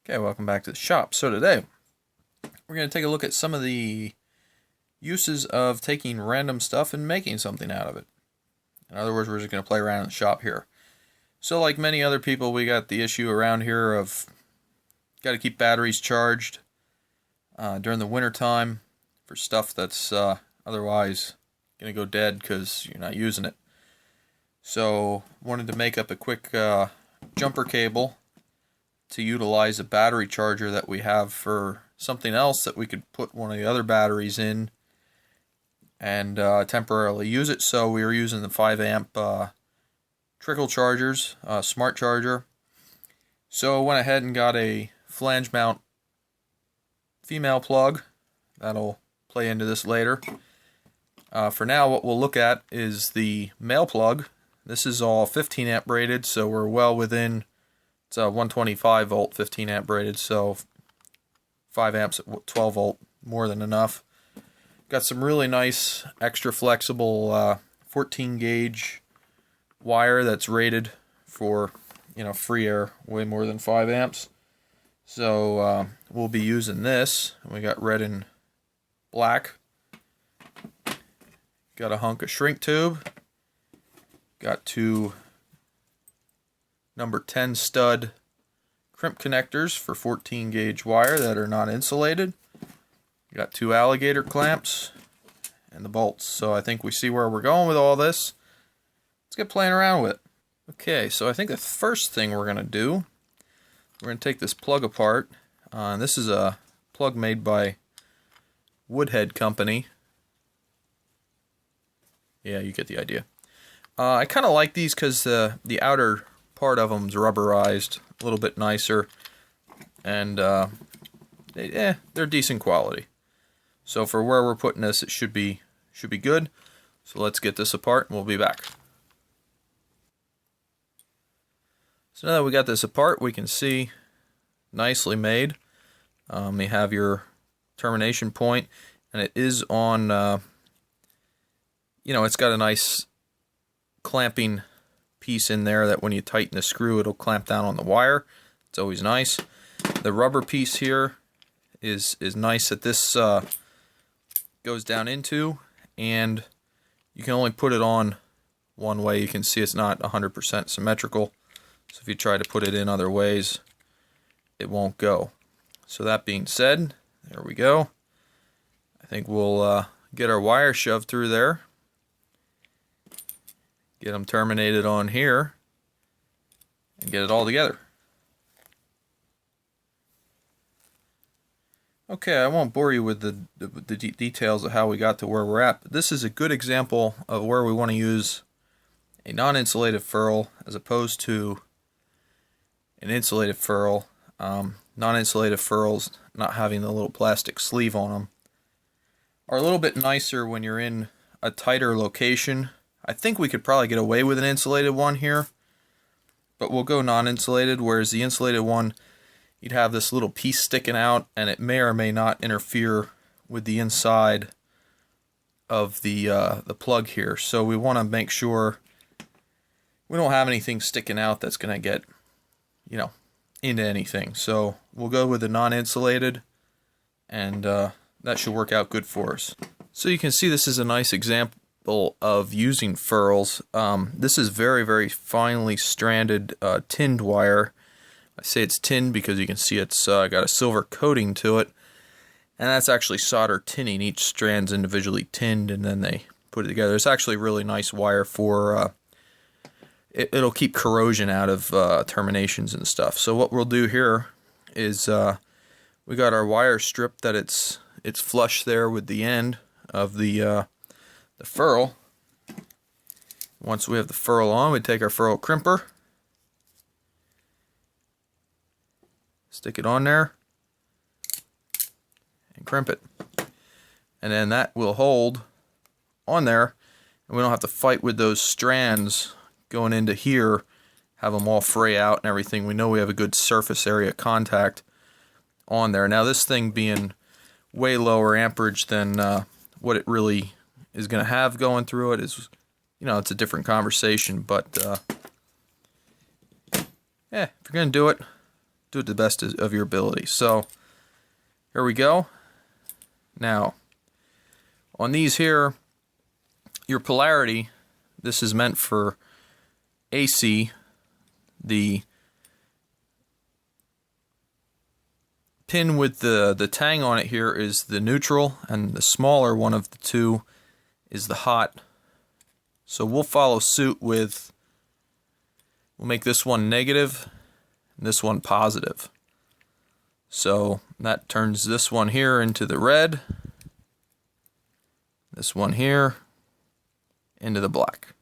Okay, welcome back to the shop. So today, we're going to take a look at some of the uses of taking random stuff and making something out of it. In other words, we're just going to play around in the shop here. So like many other people, we got the issue around here of got to keep batteries charged during the winter time for stuff that's otherwise going to go dead because you're not using it. So wanted to make up a quick jumper cable to utilize a battery charger that we have for something else that we could put one of the other batteries in and temporarily use it. So we were using the 5 amp trickle chargers, smart charger. So went ahead and got a flange mount female plug. That'll play into this later. For now, what we'll look at is the male plug. This is all 15 amp rated, so we're well within. It's a 125 volt 15 amp rated, so 5 amps at 12 volt, more than enough. Got some really nice extra flexible 14 gauge wire that's rated for, free air, way more than 5 amps. So we'll be using this. We got red and black. Got a hunk of shrink tube. Got two number 10 stud crimp connectors for 14 gauge wire that are not insulated. Got 2 alligator clamps and the bolts. So I think we see where we're going with all this. Let's get playing around with it. Okay, so I think the first thing we're going to do, we're going to take this plug apart. And this is a plug made by Woodhead Company. Yeah, you get the idea. I kind of like these because the outer part of them is rubberized, a little bit nicer, and they're decent quality. So for where we're putting this, it should be good. So let's get this apart, and we'll be back. So now that we got this apart, we can see nicely made. You have your termination point, and it is on. It's got a nice clamping piece in there that when you tighten the screw, it'll clamp down on the wire. It's always nice. The rubber piece here is nice that this goes down into, and you can only put it on one way. You can see it's not 100% symmetrical, so if you try to put it in other ways, it won't go. So that being said, there we go. I think we'll get our wire shoved through there. Get them terminated on here and get it all together. Okay, I won't bore you with the details of how we got to where we're at, but this is a good example of where we want to use a non-insulated ferrule as opposed to an insulated ferrule. Non-insulated ferrules, not having the little plastic sleeve on them, are a little bit nicer when you're in a tighter location. I think we could probably get away with an insulated one here, but we'll go non-insulated, whereas the insulated one, you'd have this little piece sticking out, and it may or may not interfere with the inside of the plug here. So we want to make sure we don't have anything sticking out that's going to get, into anything. So we'll go with the non-insulated, and that should work out good for us. So you can see this is a nice example of using ferrules. This is very, very finely stranded tinned wire. I say it's tinned because you can see it's got a silver coating to it, and that's actually solder tinning. Each strand's individually tinned, and then they put it together. It's actually really nice wire for it'll keep corrosion out of terminations and stuff. So what we'll do here is we got our wire strip that it's flush there with the end of the ferrule. Once we have the ferrule on, we take our ferrule crimper, stick it on there, and crimp it. And then that will hold on there, and we don't have to fight with those strands going into here, have them all fray out and everything. We know we have a good surface area contact on there. Now this thing being way lower amperage than what it really is going to have going through it is, it's a different conversation, but if you're going to do it, do it to the best of your ability. So here we go. Now on these here, your polarity, this is meant for AC. The pin with the tang on it here is the neutral, and the smaller one of the two is the hot. So we'll follow suit with, we'll make this one negative and this one positive. So that turns this one here into the red, this one here into the black.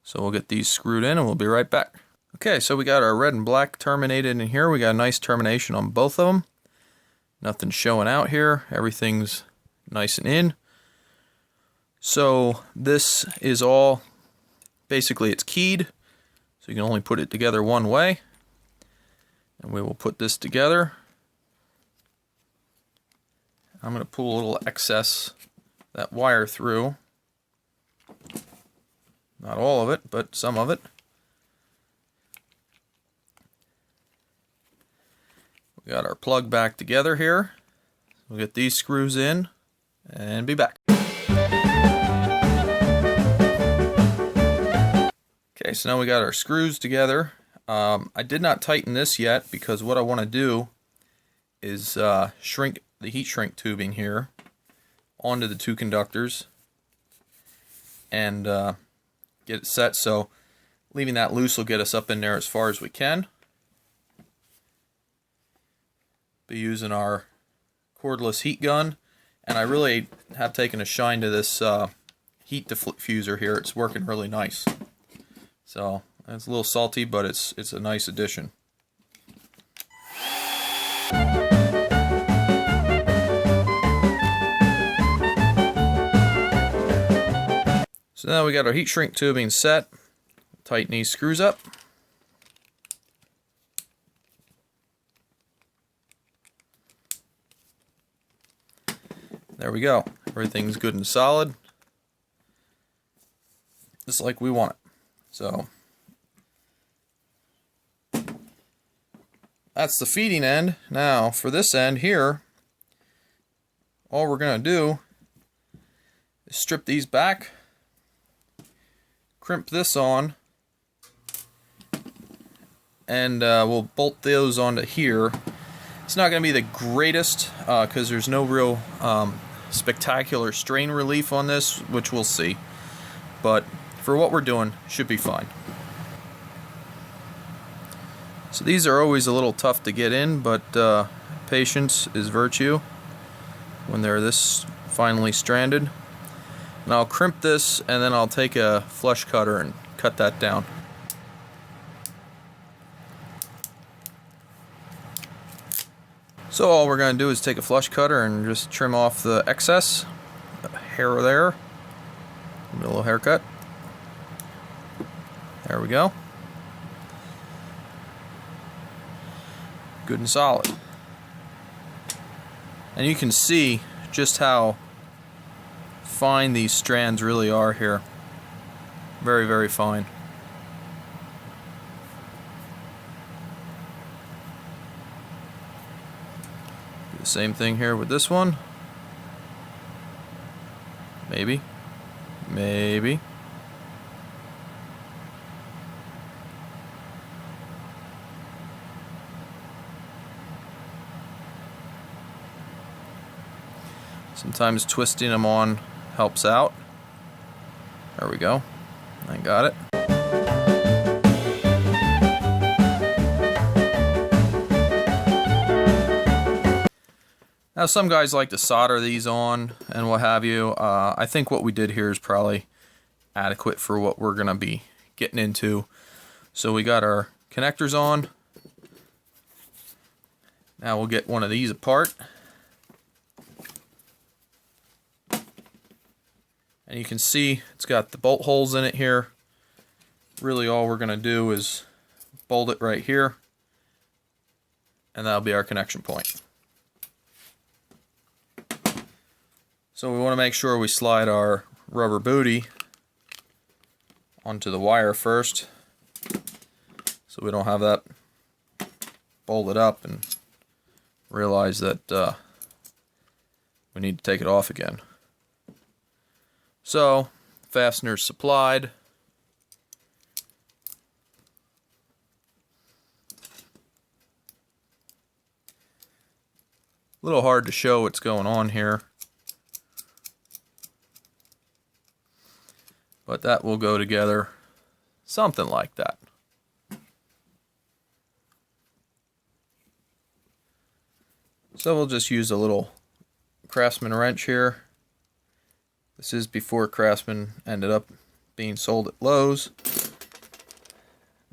So we'll get these screwed in and we'll be right back. Okay, so we got our red and black terminated in here. We got a nice termination on both of them. Nothing showing out here. Everything's nice and in. So this is all, basically it's keyed. So you can only put it together one way. And we will put this together. I'm going to pull a little excess that wire through. Not all of it, but some of it. We got our plug back together here. We'll get these screws in and be back. Okay, so now we got our screws together. I did not tighten this yet because what I want to do is shrink the heat shrink tubing here onto the two conductors and get it set. So leaving that loose will get us up in there as far as we can. Be using our cordless heat gun, and I really have taken a shine to this heat diffuser here. It's working really nice. So it's a little salty, but it's a nice addition. So now we got our heat shrink tubing set. Tighten these screws up. There we go. Everything's good and solid, just like we want it. So that's the feeding end. Now for this end here, all we're going to do is strip these back, crimp this on, and we'll bolt those onto here. It's not going to be the greatest because there's no real spectacular strain relief on this, which we'll see. But for what we're doing, should be fine. So these are always a little tough to get in, but patience is virtue when they're this finely stranded. And I'll crimp this, and then I'll take a flush cutter and cut that down. So all we're going to do is take a flush cutter and just trim off the excess hair there. Give it a little haircut. There we go. Good and solid. And you can see just how fine these strands really are here. Very, very fine. Same thing here with this one. Maybe. Maybe. Sometimes twisting them on helps out. There we go. I got it. Now some guys like to solder these on and what have you. I think what we did here is probably adequate for what we're going to be getting into. So we got our connectors on. Now we'll get one of these apart. And you can see it's got the bolt holes in it here. Really all we're going to do is bolt it right here. And that'll be our connection point. So we want to make sure we slide our rubber booty onto the wire first, so we don't have that bolt it up and realize that we need to take it off again. So, fasteners supplied. A little hard to show what's going on here, but that will go together something like that. So we'll just use a little Craftsman wrench here. This is before Craftsman ended up being sold at Lowe's.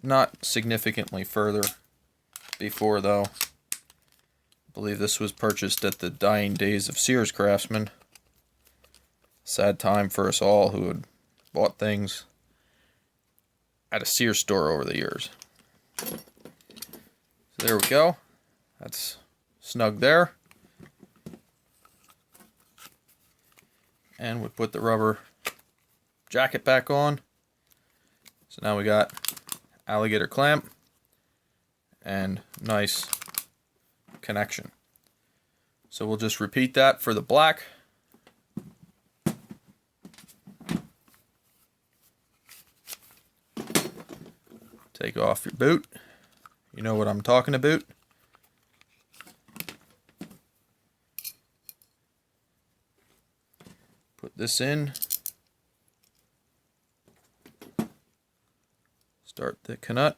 Not significantly further before though. I believe this was purchased at the dying days of Sears Craftsman. Sad time for us all who had bought things at a Sears store over the years. So there we go. That's snug there. And we put the rubber jacket back on. So now we got alligator clamp and nice connection. So we'll just repeat that for the black. Take off your boot. You know what I'm talking about. Put this in. Start the canut.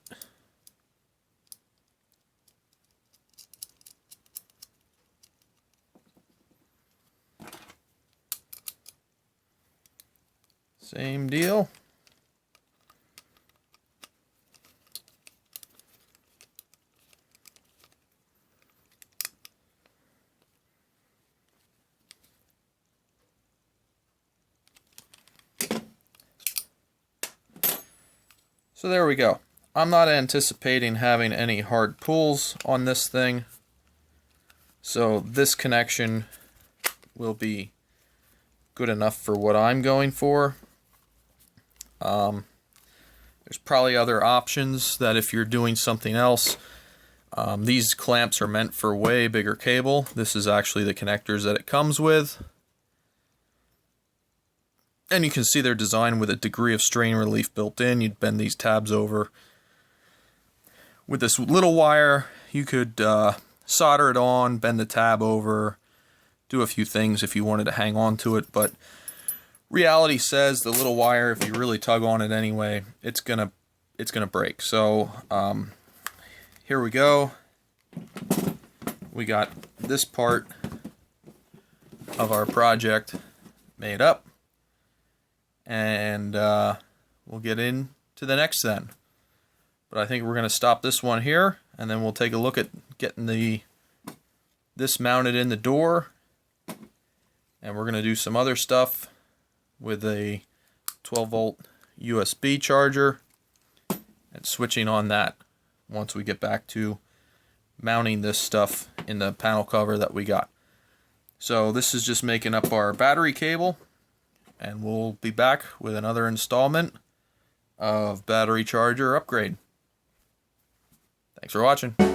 Same deal. So there we go. I'm not anticipating having any hard pulls on this thing. So this connection will be good enough for what I'm going for. There's probably other options that if you're doing something else, these clamps are meant for way bigger cable. This is actually the connectors that it comes with. And you can see they're designed with a degree of strain relief built in. You'd bend these tabs over. With this little wire, you could solder it on, bend the tab over, do a few things if you wanted to hang on to it, but reality says the little wire, if you really tug on it anyway, it's gonna break. So here we go. We got this part of our project made up, and we'll get into the next then. But I think we're going to stop this one here, and then we'll take a look at getting this mounted in the door, and we're going to do some other stuff with a 12-volt USB charger and switching on that once we get back to mounting this stuff in the panel cover that we got. So this is just making up our battery cable, and we'll be back with another installment of battery charger upgrade. Thanks for watching.